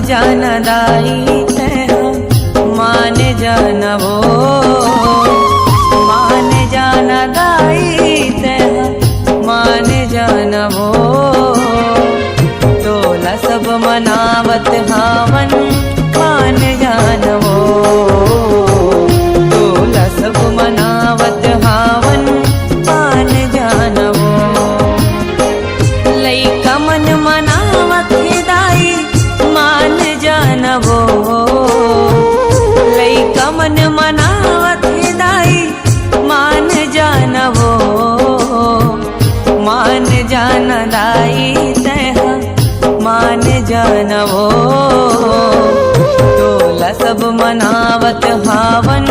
जानदाई तह मान जानवो, मान जानदाई तह मान जानवो। टोला सब मनावत हावन मान जानवो, टोला सब मनावत हावन मान जानवो। लइका मन मनावत दाई मान जानवो, लइका मन मनावत दाई मान जानवो। मान जानदाई तह मान जानवो, टोला सब मनावत हावन